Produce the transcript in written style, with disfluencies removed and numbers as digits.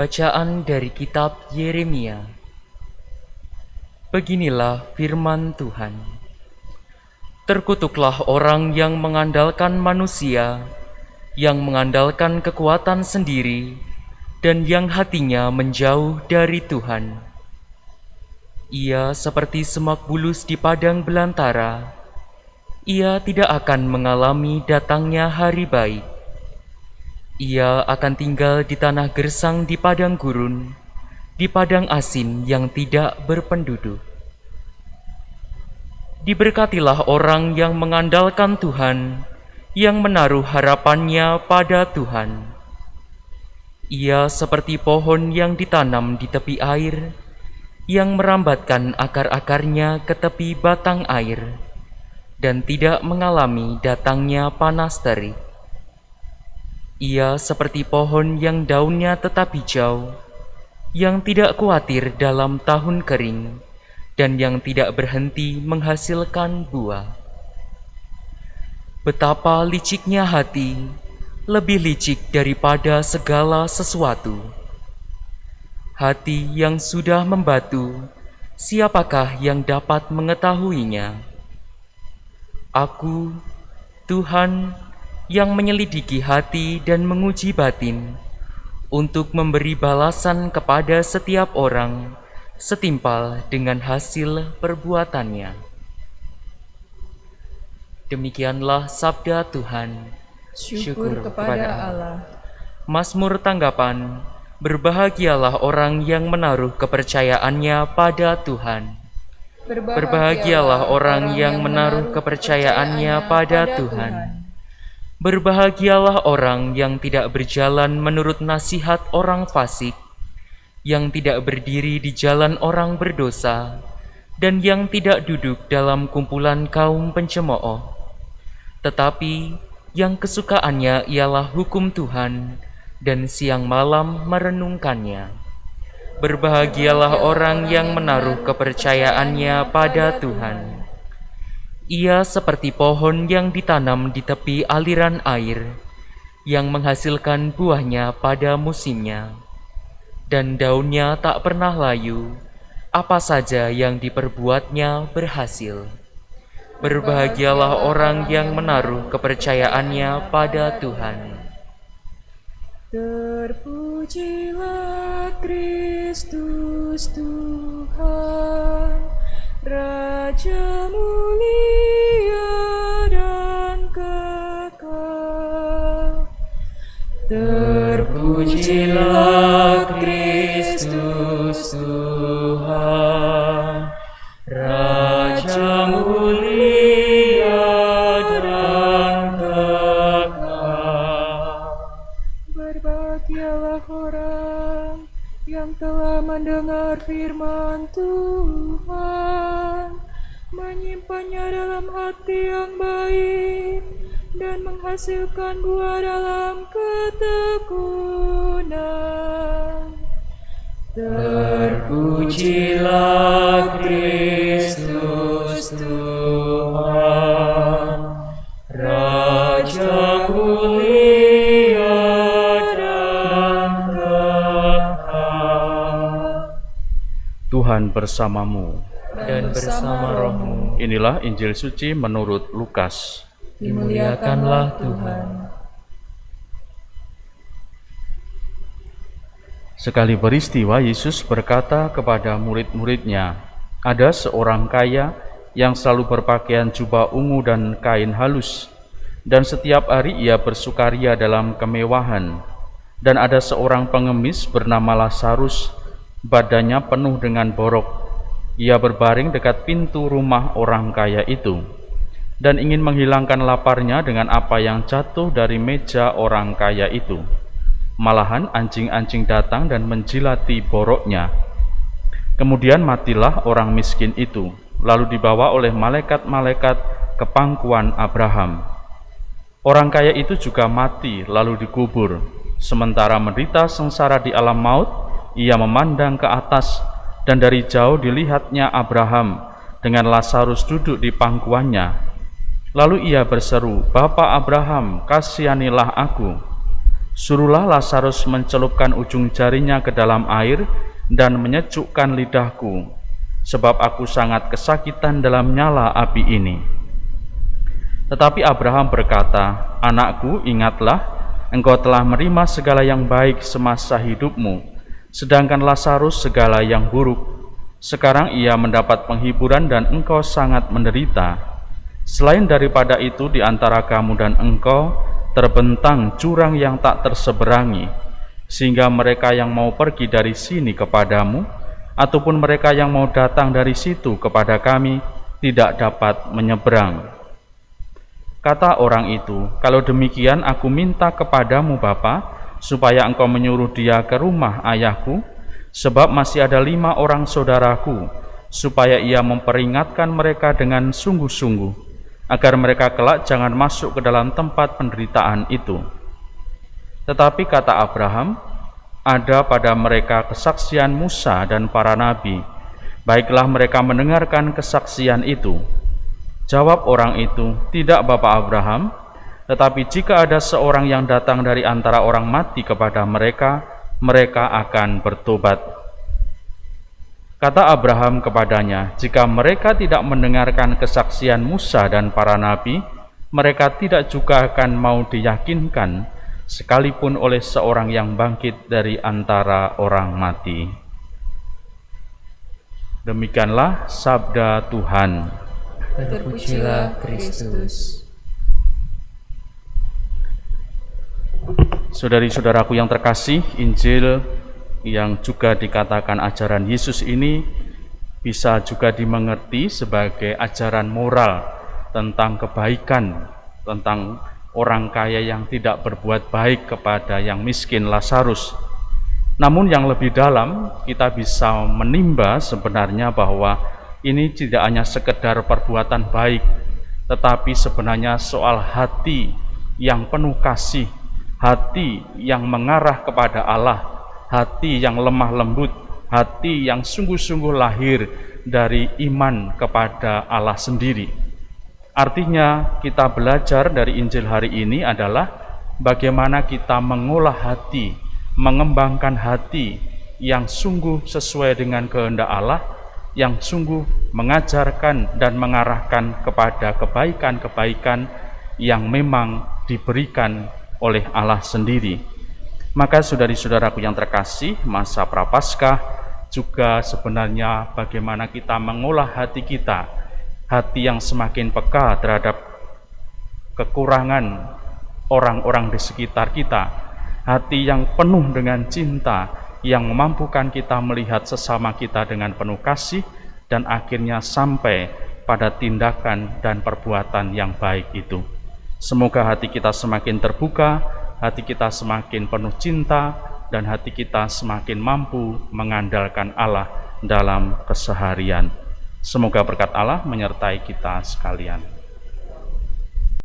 Bacaan dari kitab Yeremia. Beginilah firman Tuhan. Terkutuklah orang yang mengandalkan manusia, yang mengandalkan kekuatan sendiri, dan yang hatinya menjauh dari Tuhan. Ia seperti semak bulus di padang belantara. Ia tidak akan mengalami datangnya hari baik. Ia akan tinggal di tanah gersang di padang gurun, di padang asin yang tidak berpenduduk. Diberkatilah orang yang mengandalkan Tuhan, yang menaruh harapannya pada Tuhan. Ia seperti pohon yang ditanam di tepi air, yang merambatkan akar-akarnya ke tepi batang air, dan tidak mengalami datangnya panas terik. Ia seperti pohon yang daunnya tetap hijau, yang tidak khawatir dalam tahun kering, dan yang tidak berhenti menghasilkan buah. Betapa liciknya hati, lebih licik daripada segala sesuatu. Hati yang sudah membatu, siapakah yang dapat mengetahuinya? Aku, Tuhan, yang menyelidiki hati dan menguji batin, untuk memberi balasan kepada setiap orang setimpal dengan hasil perbuatannya. Demikianlah sabda Tuhan. Syukur kepada Allah. Mazmur tanggapan. Berbahagialah orang yang menaruh kepercayaannya pada Tuhan. Berbahagialah orang yang menaruh kepercayaannya pada Tuhan. Berbahagialah orang yang tidak berjalan menurut nasihat orang fasik, yang tidak berdiri di jalan orang berdosa, dan yang tidak duduk dalam kumpulan kaum pencemooh. Tetapi yang kesukaannya ialah hukum Tuhan, dan siang malam merenungkannya. Berbahagialah orang yang menaruh kepercayaannya pada Tuhan. Ia seperti pohon yang ditanam di tepi aliran air, yang menghasilkan buahnya pada musimnya, dan daunnya tak pernah layu, apa saja yang diperbuatnya berhasil. Berbahagialah orang yang menaruh kepercayaannya pada Tuhan. Terpujilah Kristus Tuhan, Raja mulia dan kekal. Terpujilah Kristus Tuhan, Raja mulia dan kekal. Berbahagialah orang yang telah mendengar firman Tuhan, menyimpannya dalam hati yang baik, dan menghasilkan buah dalam ketekunan. Terpujilah Kristus Tuhan, Raja mulia dan kekal. Tuhan bersamamu. Dan bersama rohmu. Inilah Injil suci menurut Lukas. Dimuliakanlah Tuhan. Sekali peristiwa, Yesus berkata kepada murid-muridnya, "Ada seorang kaya yang selalu berpakaian jubah ungu dan kain halus, dan setiap hari ia bersukaria dalam kemewahan. Dan ada seorang pengemis bernama Lazarus, badannya penuh dengan borok. Ia berbaring dekat pintu rumah orang kaya itu, dan ingin menghilangkan laparnya dengan apa yang jatuh dari meja orang kaya itu. Malahan anjing-anjing datang dan menjilati boroknya. Kemudian matilah orang miskin itu, lalu dibawa oleh malaikat-malaikat ke pangkuan Abraham. Orang kaya itu juga mati lalu dikubur. Sementara menderita sengsara di alam maut, ia memandang ke atas, dan dari jauh dilihatnya Abraham dengan Lazarus duduk di pangkuannya. Lalu ia berseru, 'Bapa Abraham, kasihanilah aku. Suruhlah Lazarus mencelupkan ujung jarinya ke dalam air dan menyejukkan lidahku, sebab aku sangat kesakitan dalam nyala api ini." Tetapi Abraham berkata, "Anakku, ingatlah, engkau telah menerima segala yang baik semasa hidupmu, sedangkan Lazarus segala yang buruk. Sekarang ia mendapat penghiburan dan engkau sangat menderita. Selain daripada itu, di antara kamu dan engkau terbentang jurang yang tak terseberangi, sehingga mereka yang mau pergi dari sini kepadamu, ataupun mereka yang mau datang dari situ kepada kami, tidak dapat menyeberang." Kata orang itu, "Kalau demikian aku minta kepadamu Bapa, supaya engkau menyuruh dia ke rumah ayahku, sebab masih ada 5 orang saudaraku, supaya ia memperingatkan mereka dengan sungguh-sungguh, agar mereka kelak jangan masuk ke dalam tempat penderitaan itu." Tetapi kata Abraham, "Ada pada mereka kesaksian Musa dan para nabi. Baiklah mereka mendengarkan kesaksian itu." Jawab orang itu, "Tidak, Bapak Abraham, tetapi jika ada seorang yang datang dari antara orang mati kepada mereka, mereka akan bertobat." Kata Abraham kepadanya, "Jika mereka tidak mendengarkan kesaksian Musa dan para nabi, mereka tidak juga akan mau diyakinkan, sekalipun oleh seorang yang bangkit dari antara orang mati." Demikianlah sabda Tuhan. Terpujilah Kristus. Saudari-saudaraku yang terkasih, Injil yang juga dikatakan ajaran Yesus ini bisa juga dimengerti sebagai ajaran moral tentang kebaikan, tentang orang kaya yang tidak berbuat baik kepada yang miskin Lazarus. Namun yang lebih dalam, kita bisa menimba sebenarnya bahwa ini tidak hanya sekedar perbuatan baik, tetapi sebenarnya soal hati yang penuh kasih, hati yang mengarah kepada Allah, hati yang lemah lembut, hati yang sungguh-sungguh lahir dari iman kepada Allah sendiri. Artinya, kita belajar dari Injil hari ini adalah bagaimana kita mengolah hati, mengembangkan hati yang sungguh sesuai dengan kehendak Allah, yang sungguh mengajarkan dan mengarahkan kepada kebaikan-kebaikan yang memang diberikan oleh Allah sendiri. Maka saudari-saudaraku yang terkasih, masa Prapaskah juga sebenarnya bagaimana kita mengolah hati kita, hati yang semakin peka terhadap kekurangan orang-orang di sekitar kita, hati yang penuh dengan cinta, yang memampukan kita melihat sesama kita dengan penuh kasih, dan akhirnya sampai pada tindakan dan perbuatan yang baik itu. Semoga hati kita semakin terbuka, hati kita semakin penuh cinta, dan hati kita semakin mampu mengandalkan Allah dalam keseharian. Semoga berkat Allah menyertai kita sekalian.